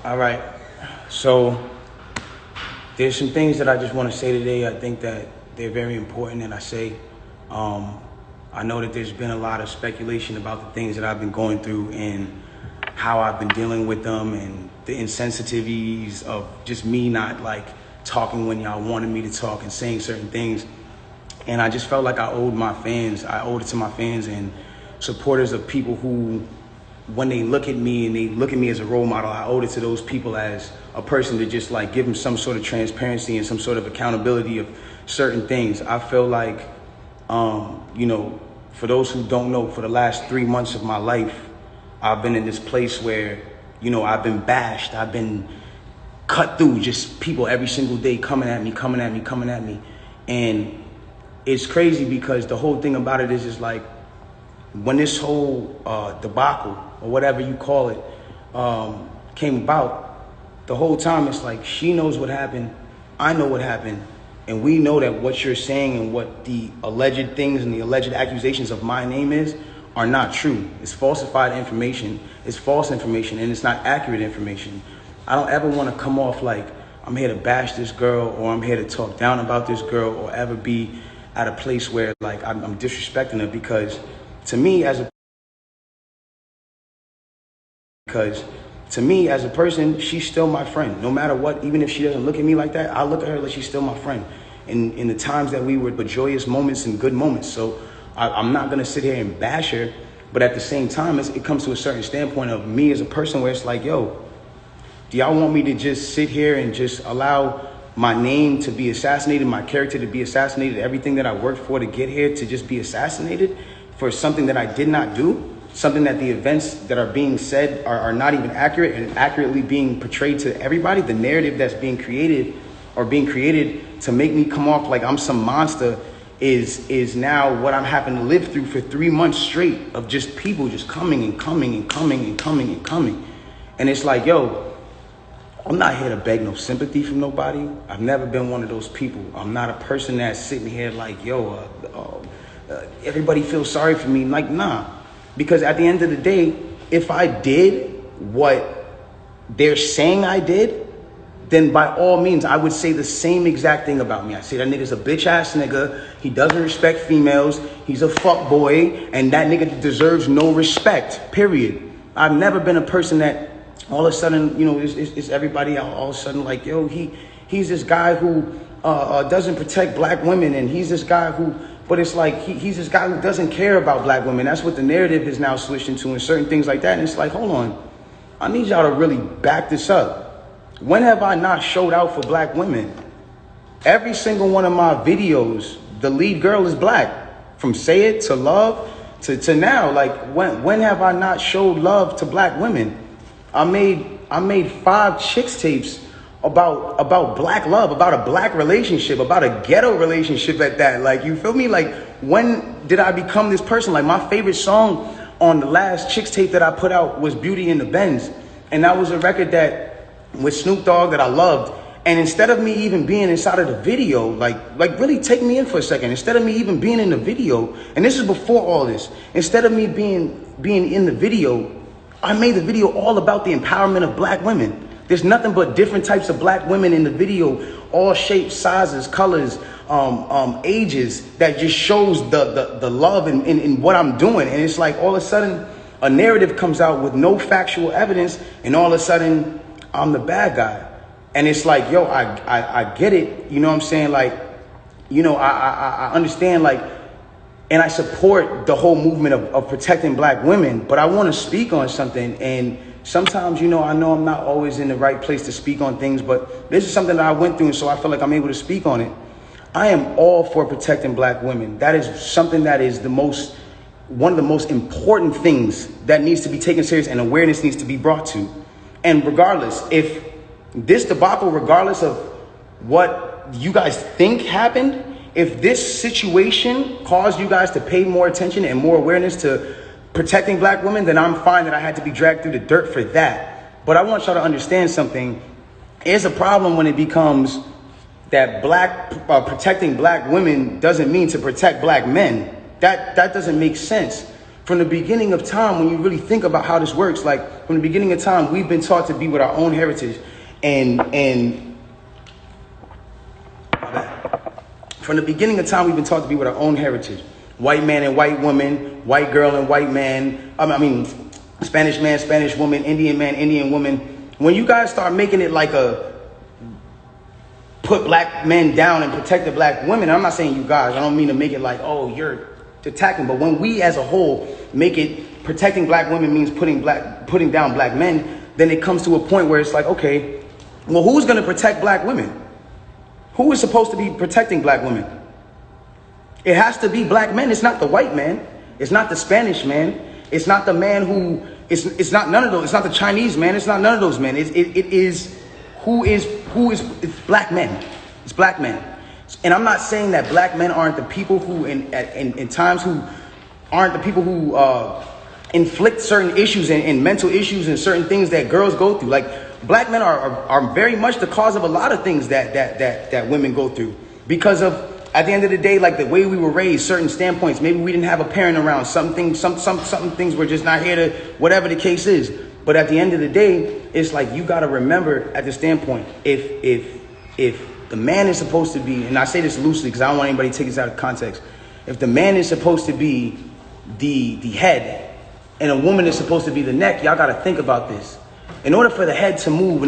All right. So there's some things that I just want to say today. I think that they're very important, and I say, I know that there's been a lot of speculation about the things that I've been going through and how I've been dealing with them and the insensitivities of just me not like talking when y'all wanted me to talk and saying certain things. And I just felt like I owed it to my fans and supporters of people who, when they look at me and they look at me as a role model, I owed it to those people as a person to just like give them some sort of transparency and some sort of accountability of certain things. I feel like, for those who don't know, for the last 3 months of my life, I've been in this place where, I've been bashed. I've been cut through, just people every single day coming at me. And it's crazy because the whole thing about it is just like, when this whole debacle or whatever you call it came about, the whole time it's like she knows what happened, I know what happened, and we know that what you're saying and what the alleged things and the alleged accusations of my name is are not true. It's falsified information, it's false information, and it's not accurate information. I don't ever want to come off like I'm here to bash this girl or I'm here to talk down about this girl or ever be at a place where like I'm disrespecting her, because to me as a person, she's still my friend. No matter what, even if she doesn't look at me like that, I look at her like she's still my friend. In the times that we were the joyous moments and good moments. So I'm not gonna sit here and bash her, but at the same time, it comes to a certain standpoint of me as a person where it's like, yo, do y'all want me to just sit here and just allow my name to be assassinated, my character to be assassinated, everything that I worked for to get here to just be assassinated for something that I did not do? Something that the events that are being said are not even accurate and accurately being portrayed to everybody. The narrative that's being created to make me come off like I'm some monster is now what I'm having to live through for 3 months straight of just people just coming. And it's like, yo, I'm not here to beg no sympathy from nobody. I've never been one of those people. I'm not a person that's sitting here like, yo, everybody feels sorry for me. Like, nah. Because at the end of the day, if I did what they're saying I did, then by all means, I would say the same exact thing about me. I say that nigga's a bitch ass nigga. He doesn't respect females. He's a fuck boy. And that nigga deserves no respect, period. I've never been a person that all of a sudden, is everybody all of a sudden like, yo, he's this guy who doesn't protect black women. And he's this guy who... But it's like, he's this guy who doesn't care about black women. That's what the narrative is now switched into and certain things like that. And it's like, hold on. I need y'all to really back this up. When have I not showed out for black women? Every single one of my videos, the lead girl is black. From Say It to Love to now. Like, when have I not showed love to black women? I made 5 chicks tapes about black love, about a black relationship, about a ghetto relationship at that. Like, you feel me? Like, when did I become this person? Like, my favorite song on the last Chicks tape that I put out was Beauty in the Benz. And that was a record that with Snoop Dogg that I loved. And instead of me even being inside of the video, like really take me in for a second. Instead of me even being in the video, and this is before all this, instead of me being in the video, I made the video all about the empowerment of black women. There's nothing but different types of black women in the video, all shapes, sizes, colors, ages, that just shows the love in what I'm doing. And it's like all of a sudden a narrative comes out with no factual evidence, and all of a sudden I'm the bad guy. And it's like, yo, I get it. You know what I'm saying? Like, I understand, like, and I support the whole movement of protecting black women, but I want to speak on something. And sometimes, I know I'm not always in the right place to speak on things, but this is something that I went through, and so I feel like I'm able to speak on it. I am all for protecting black women. That is something that is one of the most important things that needs to be taken serious and awareness needs to be brought to. And regardless, if this debacle, regardless of what you guys think happened, if this situation caused you guys to pay more attention and more awareness to protecting black women, then I'm fine that I had to be dragged through the dirt for that. But I want y'all to understand something. It's a problem when it becomes that protecting black women doesn't mean to protect black men. That doesn't make sense. From the beginning of time, when you really think about how this works, like from the beginning of time, we've been taught to be with our own heritage. And from the beginning of time, we've been taught to be with our own heritage. White man and white woman, white girl and white man. Spanish man, Spanish woman, Indian man, Indian woman. When you guys start making it like a put black men down and protect the black women, I'm not saying you guys, I don't mean to make it like, oh, you're attacking, but when we as a whole make it protecting black women means putting down black men, then it comes to a point where it's like, okay, well, who's going to protect black women? Who is supposed to be protecting black women? It has to be black men. It's not the white man. It's not the Spanish man. It's not the man who, it's not none of those. It's not the Chinese man. It's not none of those men. It's black men. It's black men. And I'm not saying that black men aren't the people who in times who aren't the people who inflict certain issues and mental issues and certain things that girls go through. Like black men are very much the cause of a lot of things that women go through because of, at the end of the day, like the way we were raised, certain standpoints. Maybe we didn't have a parent around. Some things were just not here to, whatever the case is. But at the end of the day, it's like you got to remember at the standpoint, if the man is supposed to be, and I say this loosely because I don't want anybody to take this out of context. If the man is supposed to be the head and a woman is supposed to be the neck, y'all got to think about this. In order for the head to move,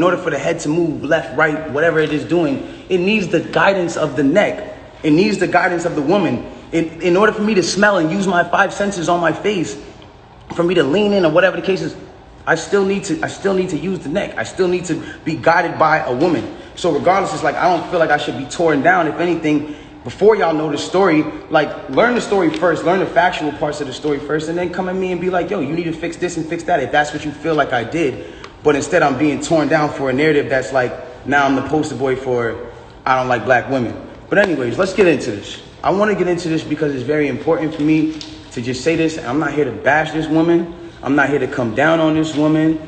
left, right, whatever it is doing, it needs the guidance of the neck. It needs the guidance of the woman. In order for me to smell and use my 5 senses on my face, for me to lean in or whatever the case is, I still need to use the neck. I still need to be guided by a woman. So regardless, it's like I don't feel like I should be torn down. If anything, before y'all know the story, like learn the story first, learn the factual parts of the story first, and then come at me and be like, yo, you need to fix this and fix that if that's what you feel like I did. But instead I'm being torn down for a narrative that's like, now I'm the poster boy for I don't like black women. But anyways, let's get into this. I want to get into this because it's very important for me to just say this. I'm not here to bash this woman. I'm not here to come down on this woman.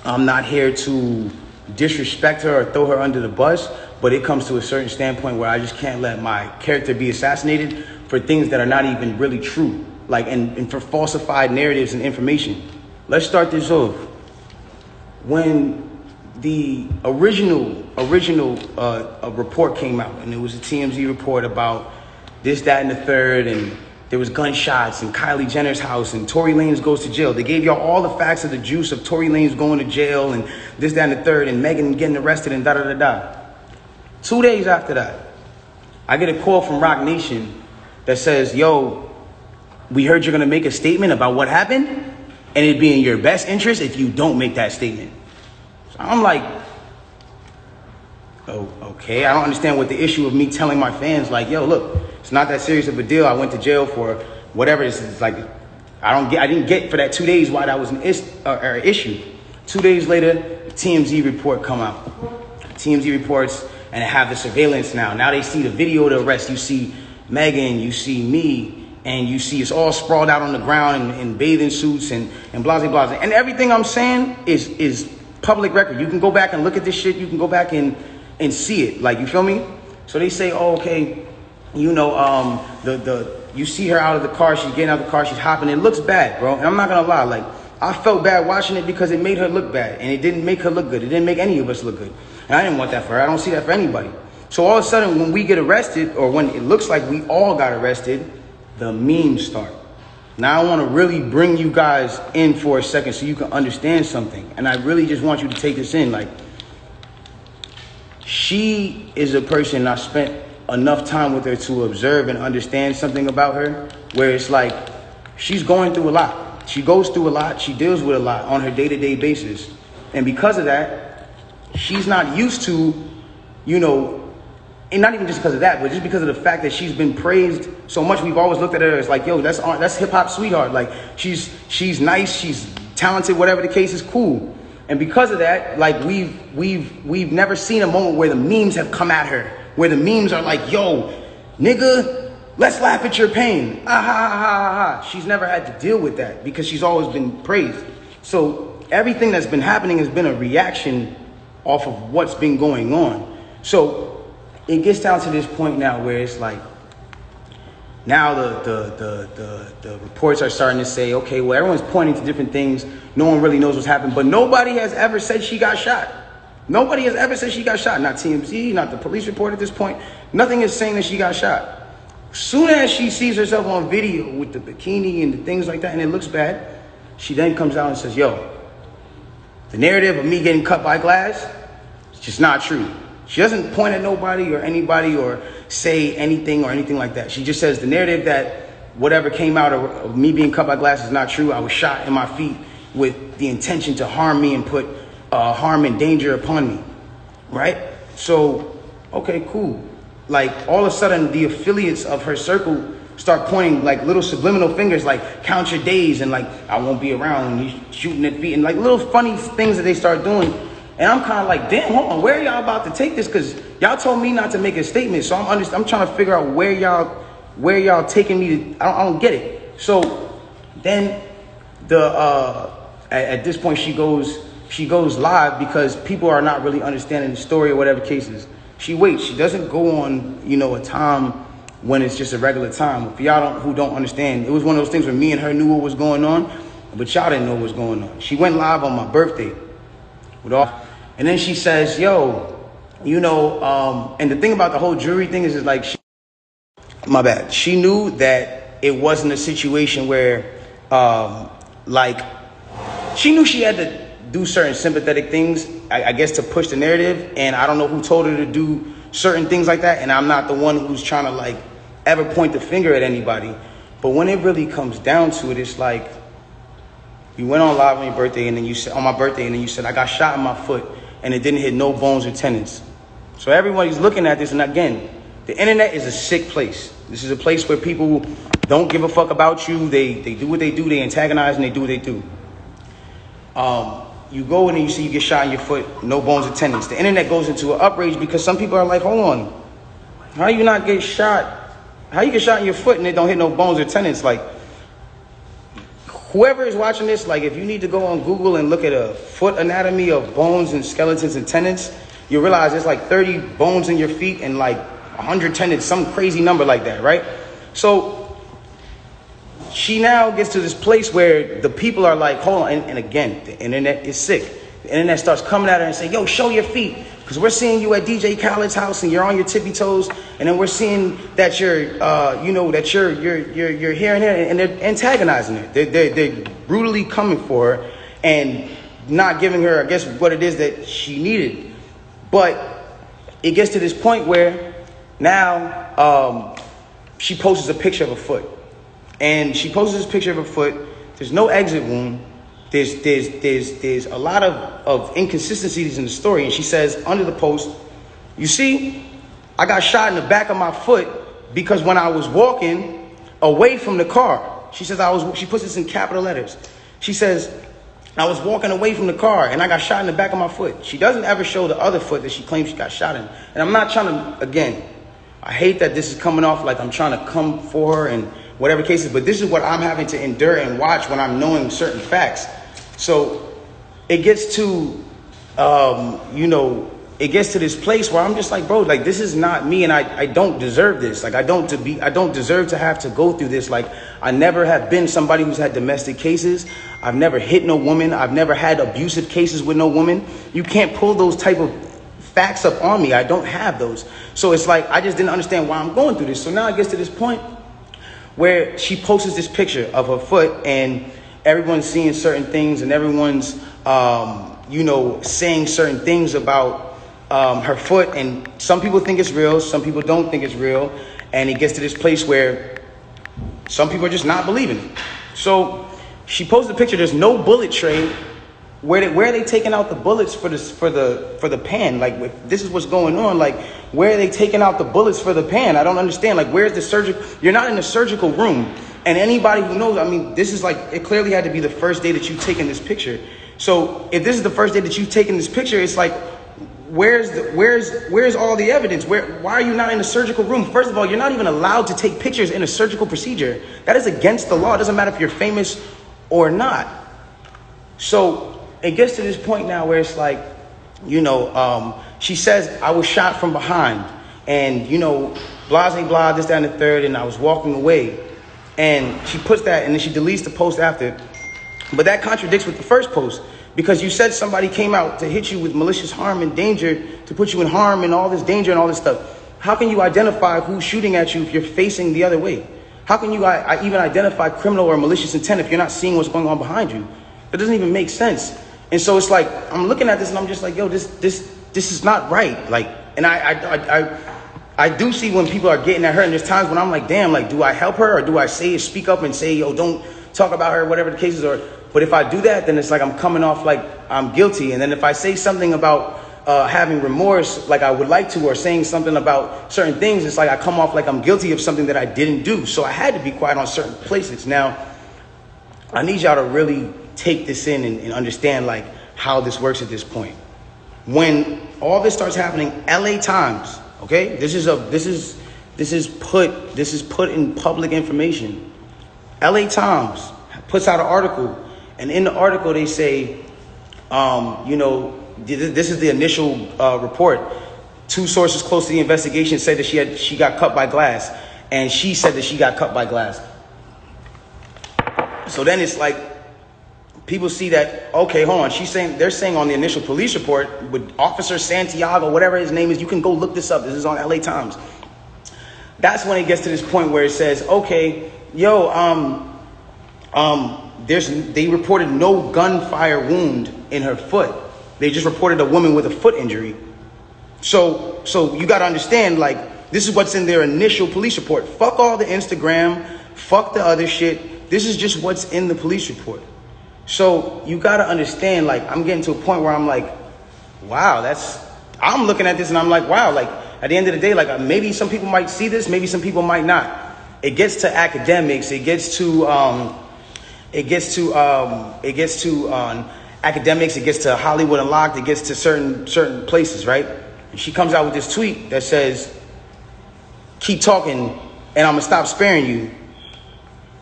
I'm not here to disrespect her or throw her under the bus. But it comes to a certain standpoint where I just can't let my character be assassinated for things that are not even really true. Like, and for falsified narratives and information. Let's start this off. When the original report came out, and it was a TMZ report about this, that, and the third, and there was gunshots in Kylie Jenner's house, and Tory Lanez goes to jail. They gave y'all all the facts of the juice of Tory Lanez going to jail, and this, that, and the third, and Megan getting arrested, and da-da-da-da. 2 days after that, I get a call from Roc Nation that says, yo, we heard you're going to make a statement about what happened, and it'd be in your best interest if you don't make that statement. I'm like, oh, okay. I don't understand what the issue of me telling my fans, like, yo, look, it's not that serious of a deal. I went to jail for whatever this is. Like, I didn't get for that 2 days why that was an issue. 2 days later, the TMZ report come out. TMZ reports, and they have the surveillance now. Now they see the video of the arrest. You see Megan, you see me, and you see it's all sprawled out on the ground in bathing suits and blah, blah, blah. And everything I'm saying is public record. You can go back and look at this shit. You can go back and see it. Like, you feel me? So they say, oh, okay, you know, you see her out of the car. She's getting out of the car. She's hopping. It looks bad, bro. And I'm not going to lie. Like, I felt bad watching it because it made her look bad. And it didn't make her look good. It didn't make any of us look good. And I didn't want that for her. I don't see that for anybody. So all of a sudden, when we get arrested, or when it looks like we all got arrested, the memes start. Now I want to really bring you guys in for a second so you can understand something. And I really just want you to take this in. Like, she is a person I spent enough time with her to observe and understand something about her, where it's like she's going through a lot. She goes through a lot. She deals with a lot on her day-to-day basis. And because of that, she's not used to, you know, and not even just because of that, but just because of the fact that she's been praised so much. We've always looked at her as like, yo, that's hip hop sweetheart. Like, she's nice, she's talented, whatever the case is, cool. And because of that, like, we've never seen a moment where the memes have come at her, where the memes are like, yo, nigga, let's laugh at your pain. Ah, ha, ha, ha, ha. She's never had to deal with that because she's always been praised. So everything that's been happening has been a reaction off of what's been going on. So it gets down to this point now where it's like, now the reports are starting to say, okay, well, everyone's pointing to different things. No one really knows what's happened, but nobody has ever said she got shot. Nobody has ever said she got shot. Not TMZ, not the police report at this point. Nothing is saying that she got shot. Soon as she sees herself on video with the bikini and the things like that, and it looks bad, she then comes out and says, yo, the narrative of me getting cut by glass, it's just not true. She doesn't point at nobody or anybody or say anything or anything like that. She just says the narrative that whatever came out of me being cut by glass is not true. I was shot in my feet with the intention to harm me and put harm and danger upon me, right? So, okay, cool. Like, all of a sudden, the affiliates of her circle start pointing like little subliminal fingers, like count your days and like I won't be around, and you shooting at feet and like little funny things that they start doing. And I'm kind of like, damn, hold on, where are y'all about to take this? Because y'all told me not to make a statement, so I'm trying to figure out where y'all taking me to. I don't get it. So then at this point she goes live because people are not really understanding the story or whatever cases. She waits. She doesn't go on, a time when it's just a regular time. For y'all who don't understand, it was one of those things where me and her knew what was going on, but y'all didn't know what was going on. She went live on my birthday and then she says, yo, and the thing about the whole jury thing is like, my bad. She knew that it wasn't a situation where, she knew she had to do certain sympathetic things, I guess, to push the narrative. And I don't know who told her to do certain things like that. And I'm not the one who's trying to ever point the finger at anybody. But when it really comes down to it, it's like, you went on live on your birthday and then you said, I got shot in my foot and it didn't hit no bones or tendons. So everybody's looking at this. And again, the internet is a sick place. This is a place where people don't give a fuck about you. They do what they do. They antagonize and they do what they do. You go in and you see you get shot in your foot, no bones or tendons. The internet goes into an outrage because some people are like, hold on, how you not get shot? How you get shot in your foot and it don't hit no bones or tendons? Like, whoever is watching this, if you need to go on Google and look at a foot anatomy of bones and skeletons and tendons, you realize there's 30 bones in your feet and 100 tendons, some crazy number like that, right? So she now gets to this place where the people are like, hold on. And again, the internet is sick. The internet starts coming at her and saying, yo, show your feet. Because we're seeing you at DJ Khaled's house and you're on your tippy toes. And then we're seeing that you're here and there. And they're antagonizing her. They're brutally coming for her and not giving her, I guess, what it is that she needed. But it gets to this point where now she posts a picture of a foot. And she posts this picture of her foot. There's no exit wound. There's a lot of inconsistencies in the story. And she says under the post, you see, I got shot in the back of my foot because when I was walking away from the car, she says she puts this in capital letters. She says, I was walking away from the car and I got shot in the back of my foot. She doesn't ever show the other foot that she claims she got shot in. And I'm not trying to, again, I hate that this is coming off like I'm trying to come for her and whatever cases, but this is what I'm having to endure and watch when I'm knowing certain facts. So it gets to, it gets to this place where I'm just like, bro, this is not me, and I don't deserve this. I don't deserve to have to go through this. I never have been somebody who's had domestic cases. I've never hit no woman. I've never had abusive cases with no woman. You can't pull those type of facts up on me. I don't have those. So it's like, I just didn't understand why I'm going through this. So now it gets to this point where she posts this picture of her foot and everyone's seeing certain things and everyone's, saying certain things about her foot. And some people think it's real. Some people don't think it's real. And it gets to this place where some people are just not believing it. So she posted a picture. There's no bullet tray. Where are they taking out the bullets for the pan? This is what's going on. Where are they taking out the bullets for the pan? I don't understand. Where's the surgical? You're not in the surgical room. And anybody who knows, this is it clearly had to be the first day that you've taken this picture. So if this is the first day that you've taken this picture, it's where's all the evidence? Why are you not in the surgical room? First of all, you're not even allowed to take pictures in a surgical procedure. That is against the law. It doesn't matter if you're famous or not. So it gets to this point now where it's she says, I was shot from behind. And, blah, blah, this, that, and the third, and I was walking away. And she puts that, and then she deletes the post after. But that contradicts with the first post, because you said somebody came out to hit you with malicious harm and danger, to put you in harm and all this danger and all this stuff. How can you identify who's shooting at you if you're facing the other way? How can you even identify criminal or malicious intent if you're not seeing what's going on behind you? That doesn't even make sense. And so it's like, I'm looking at this and I'm just like, yo, this is not right. Like, and I do see when people are getting at her, and there's times when I'm like, damn, like, do I help her, or do I speak up and say, yo, don't talk about her, whatever the case is? But if I do that, then it's like I'm coming off like I'm guilty. And then if I say something about having remorse, like I would like to, or saying something about certain things, it's like I come off like I'm guilty of something that I didn't do. So I had to be quiet on certain places. Now, I need y'all to really take this in and understand like how this works at this point. When all this starts happening, LA Times, okay, this is put in public information. LA Times puts out an article, and in the article they say, this is the initial report. Two sources close to the investigation said that she got cut by glass, and she said that she got cut by glass. So then it's like people see that, okay, hold on. They're saying on the initial police report with Officer Santiago, whatever his name is, you can go look this up. This is on LA Times. That's when it gets to this point where it says, okay, they reported no gunfire wound in her foot. They just reported a woman with a foot injury. So you got to understand, like, this is what's in their initial police report. Fuck all the Instagram, fuck the other shit. This is just what's in the police report. So you got to understand, like, I'm getting to a point where I'm like, wow, I'm looking at this and I'm like, wow, like, at the end of the day, like, maybe some people might see this, maybe some people might not. It gets to academics, it gets to academics, it gets to Hollywood Unlocked, it gets to certain places, right? And she comes out with this tweet that says, keep talking and I'm gonna stop sparing you.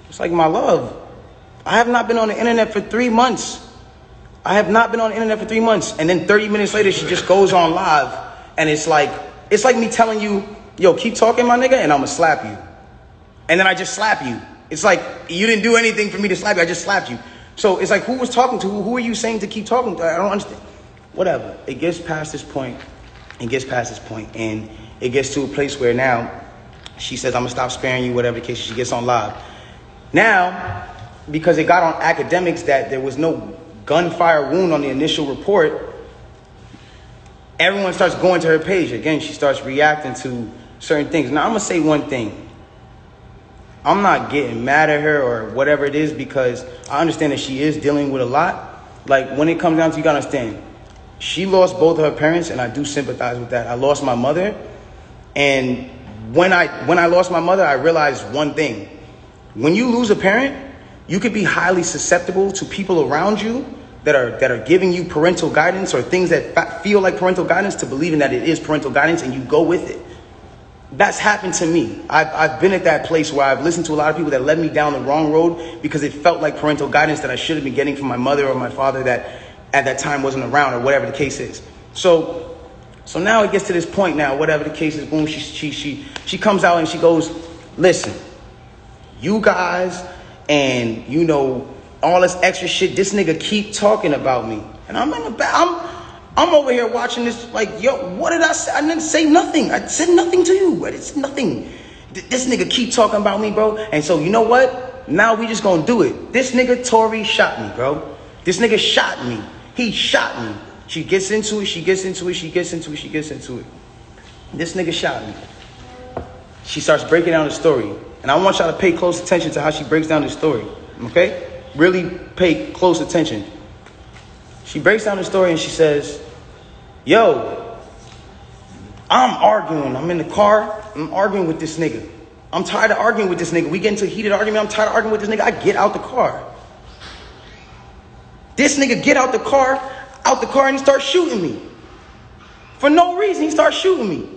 It's like, my love, I have not been on the internet for 3 months. And then 30 minutes later, she just goes on live, and it's like me telling you, yo, keep talking, my nigga, and I'm gonna slap you. And then I just slap you. It's like, you didn't do anything for me to slap you, I just slapped you. So it's like, who was talking to? Who are you saying to keep talking to? I don't understand. Whatever. It gets past this point. And it gets to a place where now she says, I'm going to stop sparing you, whatever the case. She gets on live. Now, because it got on academics that there was no gunfire wound on the initial report, everyone starts going to her page. Again, she starts reacting to certain things. Now, I'm going to say one thing. I'm not getting mad at her or whatever it is, because I understand that she is dealing with a lot. Like, when it comes down to, you gotta understand, she lost both of her parents, and I do sympathize with that. I lost my mother, and when I lost my mother, I realized one thing. When you lose a parent, you could be highly susceptible to people around you that are giving you parental guidance, or things that feel like parental guidance, to believing that it is parental guidance, and you go with it. That's happened to me. I've been at that place where I've listened to a lot of people that led me down the wrong road because it felt like parental guidance that I should have been getting from my mother or my father that at that time wasn't around, or whatever the case is. So now it gets to this point now, whatever the case is, boom, she comes out and she goes, listen, you guys and, all this extra shit, this nigga keep talking about me. And I'm over here watching this like, yo, what did I say? I didn't say nothing. I said nothing to you, but it's nothing. This nigga keep talking about me, bro. And so, you know what? Now we just gonna do it. This nigga Tory shot me, bro. This nigga shot me. He shot me. She gets into it. This nigga shot me. She starts breaking down the story. And I want y'all to pay close attention to how she breaks down the story. Okay? Really pay close attention. She breaks down the story and she says, yo, I'm arguing. I'm in the car. I'm arguing with this nigga. I'm tired of arguing with this nigga. We get into a heated argument. I'm tired of arguing with this nigga. I get out the car. This nigga get out the car, and he starts shooting me. For no reason, he starts shooting me.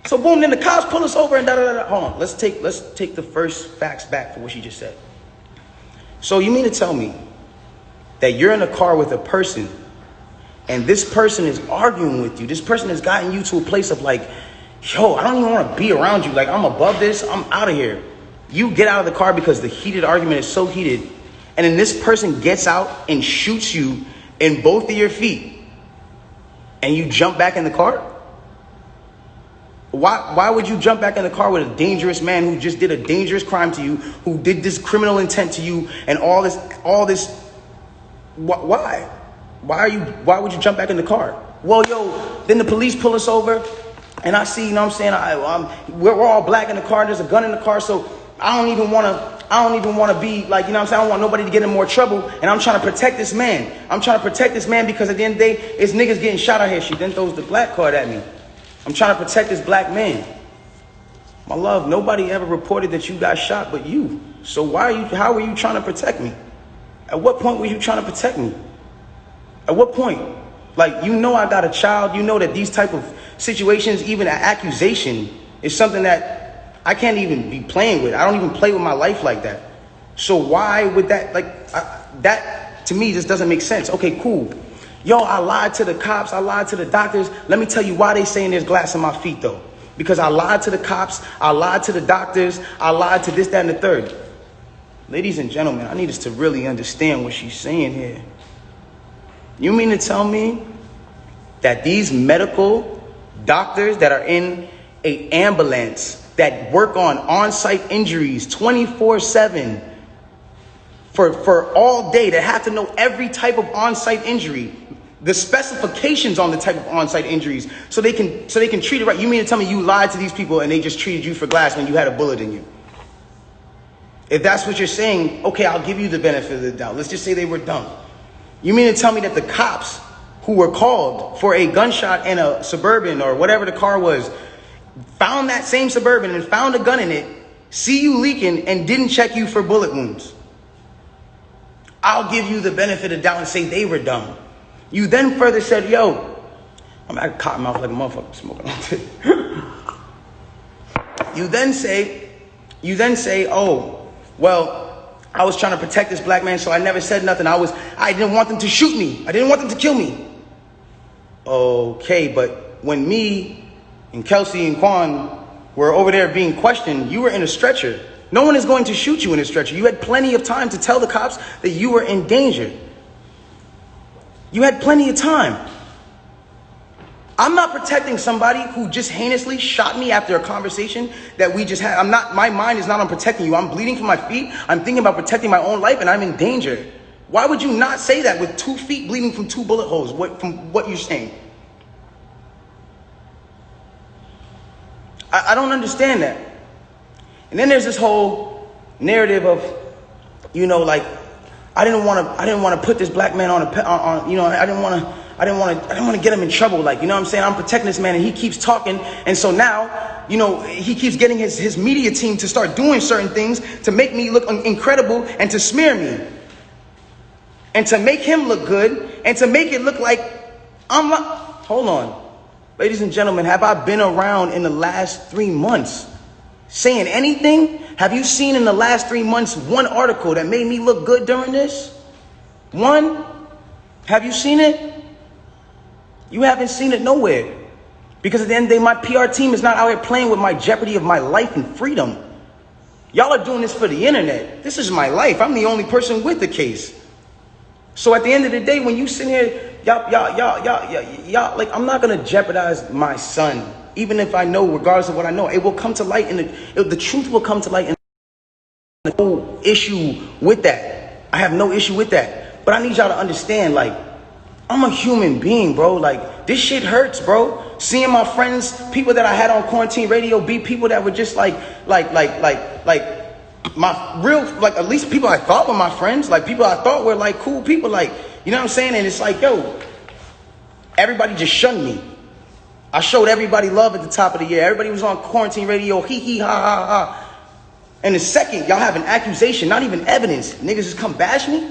So boom, then the cops pull us over and da-da-da-da. Hold on, let's take the first facts back for what she just said. So you mean to tell me that you're in a car with a person, and this person is arguing with you? This person has gotten you to a place of like, yo, I don't even want to be around you. Like, I'm above this. I'm out of here. You get out of the car because the heated argument is so heated. And then this person gets out and shoots you in both of your feet. And you jump back in the car? Why would you jump back in the car with a dangerous man who just did a dangerous crime to you, who did this criminal intent to you, and all this? Why? Why would you jump back in the car? Well, yo, then the police pull us over, and I see, you know what I'm saying, we're all black in the car, there's a gun in the car, so I don't even want to be like, you know what I'm saying, I don't want nobody to get in more trouble, and I'm trying to protect this man. I'm trying to protect this man because at the end of the day, it's niggas getting shot out here. She then throws the black card at me. I'm trying to protect this black man. My love, nobody ever reported that you got shot but you. So how are you trying to protect me? At what point were you trying to protect me? At what point? Like, you know I got a child. You know that these type of situations, even an accusation, is something that I can't even be playing with. I don't even play with my life like that. So why would that, that to me just doesn't make sense. Okay, cool. Yo, I lied to the cops. I lied to the doctors. Let me tell you why they saying there's glass in my feet, though. Because I lied to the cops. I lied to the doctors. I lied to this, that, and the third. Ladies and gentlemen, I need us to really understand what she's saying here. You mean to tell me that these medical doctors that are in an ambulance that work on-site injuries 24/7 for all day, that have to know every type of on-site injury, the specifications on the type of on-site injuries, so they can treat it right? You mean to tell me you lied to these people and they just treated you for glass when you had a bullet in you? If that's what you're saying, okay, I'll give you the benefit of the doubt. Let's just say they were dumb. You mean to tell me that the cops who were called for a gunshot in a Suburban or whatever the car was, found that same Suburban and found a gun in it, see you leaking, and didn't check you for bullet wounds? I'll give you the benefit of the doubt and say they were dumb. You then further said, yo, I'm at cotton mouth like a motherfucker smoking on it. You then say, oh, well, I was trying to protect this black man, so I never said nothing. I didn't want them to shoot me. I didn't want them to kill me. Okay, but when me and Kelsey and Quan were over there being questioned, you were in a stretcher. No one is going to shoot you in a stretcher. You had plenty of time to tell the cops that you were in danger. You had plenty of time. I'm not protecting somebody who just heinously shot me after a conversation that we just had. My mind is not on protecting you. I'm bleeding from my feet. I'm thinking about protecting my own life, and I'm in danger. Why would you not say that with 2 feet bleeding from 2 bullet holes, from what you're saying? I don't understand that. And then there's this whole narrative of, you know, like, I didn't want to put this black man on you know, I didn't want to get him in trouble. Like, you know what I'm saying? I'm protecting this man, and he keeps talking. And so now, you know, he keeps getting his media team to start doing certain things to make me look incredible and to smear me. And to make him look good and to make it look like I'm not. Hold on. Ladies and gentlemen, have I been around in the last 3 months saying anything? Have you seen in the last 3 months one article that made me look good during this? One? Have you seen it? You haven't seen it nowhere. Because at the end of the day, my PR team is not out here playing with my jeopardy of my life and freedom. Y'all are doing this for the internet. This is my life. I'm the only person with the case. So at the end of the day, when you sit here, y'all, like, I'm not going to jeopardize my son. Even if I know, regardless of what I know, it will come to light, and the truth will come to light. And no issue with that. I have no issue with that. But I need y'all to understand, like, I'm a human being, bro. Like, this shit hurts, bro. Seeing my friends, people that I had on quarantine radio, be people that were just like my real, like, at least people I thought were my friends, like people I thought were like cool people, like, you know what I'm saying? And it's like, yo, everybody just shunned me. I showed everybody love at the top of the year. Everybody was on quarantine radio, hee hee ha ha ha. And the second y'all have an accusation, not even evidence, niggas just come bash me.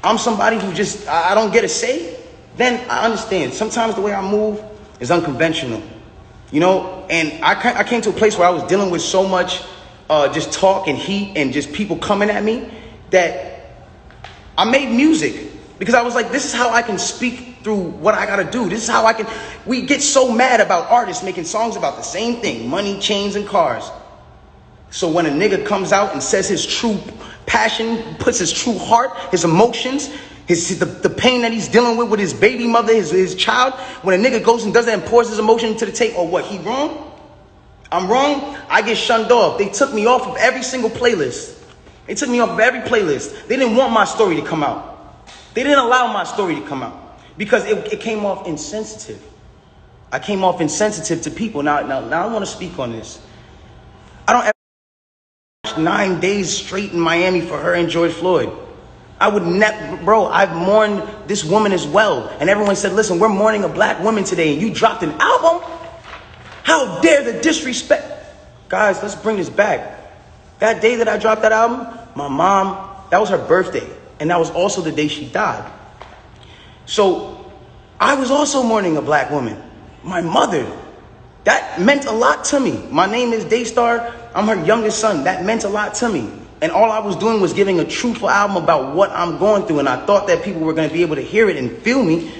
I'm somebody who just, I don't get a say. Then I understand. Sometimes the way I move is unconventional, you know? And I came to a place where I was dealing with so much just talk and heat and just people coming at me that I made music. Because I was like, this is how I can speak through what I gotta do. This is how I can, we get so mad about artists making songs about the same thing, money, chains, and cars. So when a nigga comes out and says his true passion, puts his true heart, his emotions, the pain that he's dealing with his baby mother, his child, when a nigga goes and does that and pours his emotion to the tape, or what, he wrong? I'm wrong? I get shunned off. They took me off of every single playlist. They took me off of every playlist. They didn't want my story to come out. They didn't allow my story to come out because it came off insensitive. I came off insensitive to people. Now I want to speak on this. I don't ever watch 9 days straight in Miami for her and George Floyd. I would never, bro, I've mourned this woman as well. And everyone said, listen, we're mourning a black woman today and you dropped an album? How dare the disrespect? Guys, let's bring this back. That day that I dropped that album, my mom, that was her birthday. And that was also the day she died. So I was also mourning a black woman. My mother. That meant a lot to me. My name is Daystar. I'm her youngest son. That meant a lot to me. And all I was doing was giving a truthful album about what I'm going through. And I thought that people were going to be able to hear it and feel me.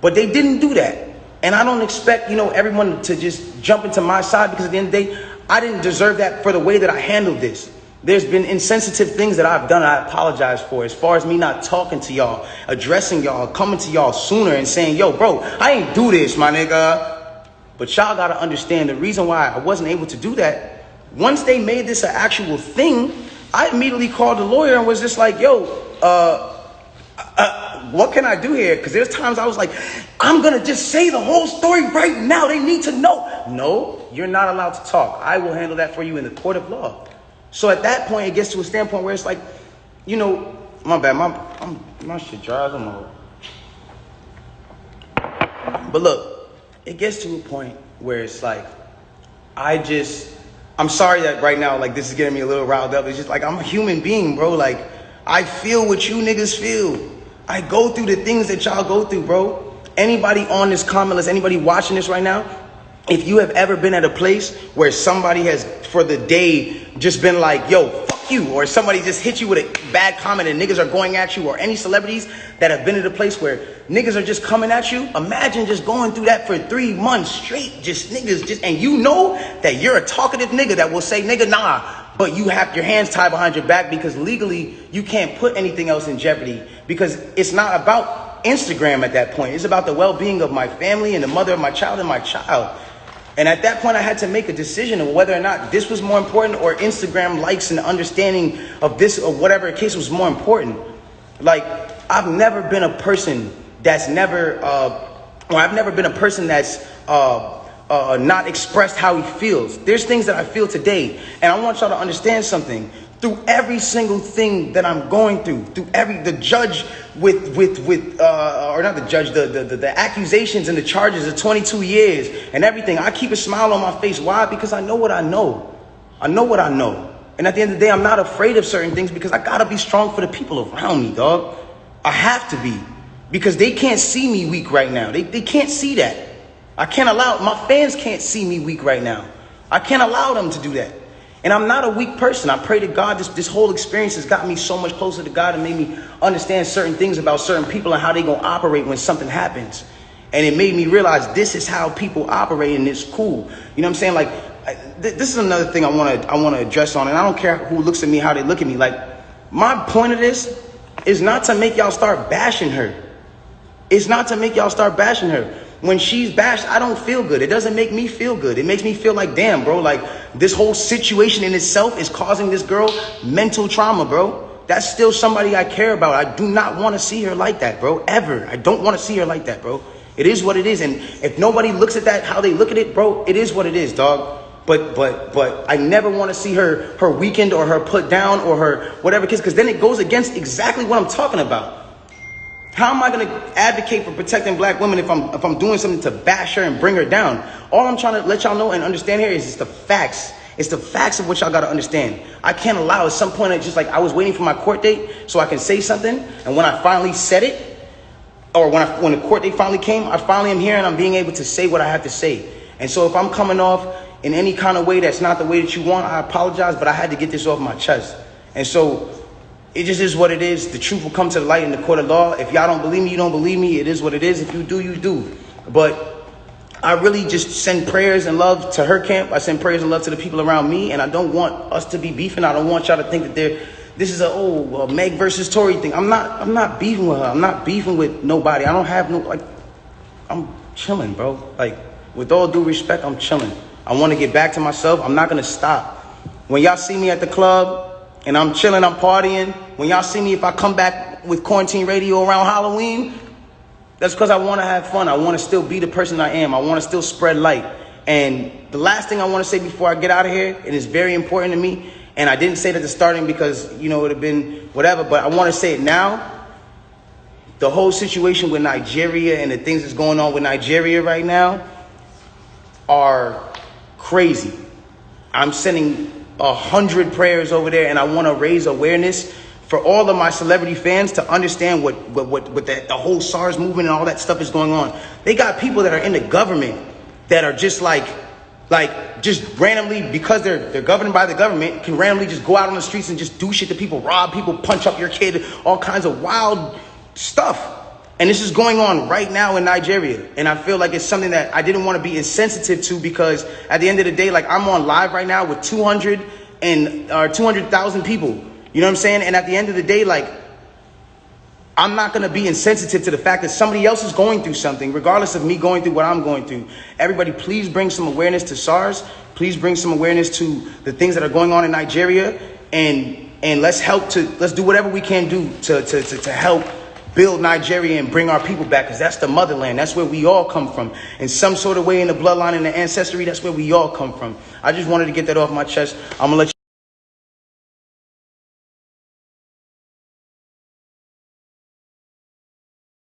But they didn't do that. And I don't expect, everyone to just jump into my side, because at the end of the day, I didn't deserve that for the way that I handled this. There's been insensitive things that I've done and I apologize for, as far as me not talking to y'all, addressing y'all, coming to y'all sooner and saying, yo, bro, I ain't do this, my nigga. But y'all got to understand the reason why I wasn't able to do that. Once they made this an actual thing, I immediately called the lawyer and was just like, yo, what can I do here? Because there's times I was like, I'm going to just say the whole story right now. They need to know. No, you're not allowed to talk. I will handle that for you in the court of law. So at that point, it gets to a standpoint where it's like, my bad, my shit dry as a mode. But look, it gets to a point where it's like, I'm sorry that right now, like, this is getting me a little riled up. It's just like, I'm a human being, bro. Like, I feel what you niggas feel. I go through the things that y'all go through, bro. Anybody on this comment list, anybody watching this right now, if you have ever been at a place where somebody has, for the day, just been like, yo, fuck you, or somebody just hit you with a bad comment and niggas are going at you, or any celebrities that have been at a place where niggas are just coming at you, imagine just going through that for 3 months straight, just niggas, and you know that you're a talkative nigga that will say, nigga, nah, but you have your hands tied behind your back because legally you can't put anything else in jeopardy, because it's not about Instagram at that point. It's about the well-being of my family and the mother of my child and my child. And at that point, I had to make a decision of whether or not this was more important, or Instagram likes and understanding of this, or whatever case was more important. Like, I've never been a person that's I've never been a person that's not expressed how he feels. There's things that I feel today, and I want y'all to understand something. Through every single thing that I'm going through the judge or not the judge, the accusations and the charges of 22 years and everything, I keep a smile on my face. Why? Because I know what I know. I know what I know. And at the end of the day, I'm not afraid of certain things, because I gotta be strong for the people around me, dog. I have to be, because they can't see me weak right now. They can't see that. I can't allow, my fans can't see me weak right now. I can't allow them to do that. And I'm not a weak person. I pray to God this whole experience has got me so much closer to God and made me understand certain things about certain people and how they gonna operate when something happens. And it made me realize this is how people operate, and it's cool. You know what I'm saying? Like, this is another thing I wanna address on, and I don't care who looks at me, how they look at me. Like, my point of this is not to make y'all start bashing her. It's not to make y'all start bashing her. When she's bashed, I don't feel good. It doesn't make me feel good. It makes me feel like, damn, bro, like, this whole situation in itself is causing this girl mental trauma, bro. That's still somebody I care about. I do not want to see her like that, bro, ever. I don't want to see her like that, bro. It is what it is. And if nobody looks at that how they look at it, bro, it is what it is, dog. But I never want to see her weakened or her put down or her whatever, because then it goes against exactly what I'm talking about. How am I going to advocate for protecting black women if I'm doing something to bash her and bring her down? All I'm trying to let y'all know and understand here is just the facts. It's the facts of what y'all got to understand. I can't allow at some point, it's just like I was waiting for my court date so I can say something. And when I finally said it, or when the court date finally came, I finally am here and I'm being able to say what I have to say. And so if I'm coming off in any kind of way that's not the way that you want, I apologize, but I had to get this off my chest. And so it just is what it is. The truth will come to the light in the court of law. If y'all don't believe me, you don't believe me. It is what it is. If you do, you do. But I really just send prayers and love to her camp. I send prayers and love to the people around me. And I don't want us to be beefing. I don't want y'all to think that this is a Meg versus Tory thing. I'm not beefing with her. I'm not beefing with nobody. I don't have no, like, I'm chilling, bro. Like, with all due respect, I'm chilling. I want to get back to myself. I'm not going to stop. When y'all see me at the club and I'm chilling, I'm partying. When y'all see me, if I come back with quarantine radio around Halloween, that's because I want to have fun. I want to still be the person I am. I want to still spread light. And the last thing I want to say before I get out of here, it is very important to me. And I didn't say it at the starting because, you know, it would have been whatever. But I want to say it now. The whole situation with Nigeria and the things that's going on with Nigeria right now are crazy. I'm sending 100 prayers over there, and I want to raise awareness for all of my celebrity fans to understand what the whole SARS movement and all that stuff is going on. They got people that are in the government that are just like just randomly, because they're governed by the government, can randomly just go out on the streets and just do shit to people, rob people, punch up your kid, all kinds of wild stuff. And this is going on right now in Nigeria. And I feel like it's something that I didn't want to be insensitive to, because at the end of the day, like, I'm on live right now with 200,000 people. You know what I'm saying? And at the end of the day, like, I'm not going to be insensitive to the fact that somebody else is going through something, regardless of me going through what I'm going through. Everybody, please bring some awareness to SARS. Please bring some awareness to the things that are going on in Nigeria. And let's do whatever we can do to help build Nigeria and bring our people back, because that's the motherland. That's where we all come from. In some sort of way, in the bloodline and the ancestry, that's where we all come from. I just wanted to get that off my chest. I'm going to let you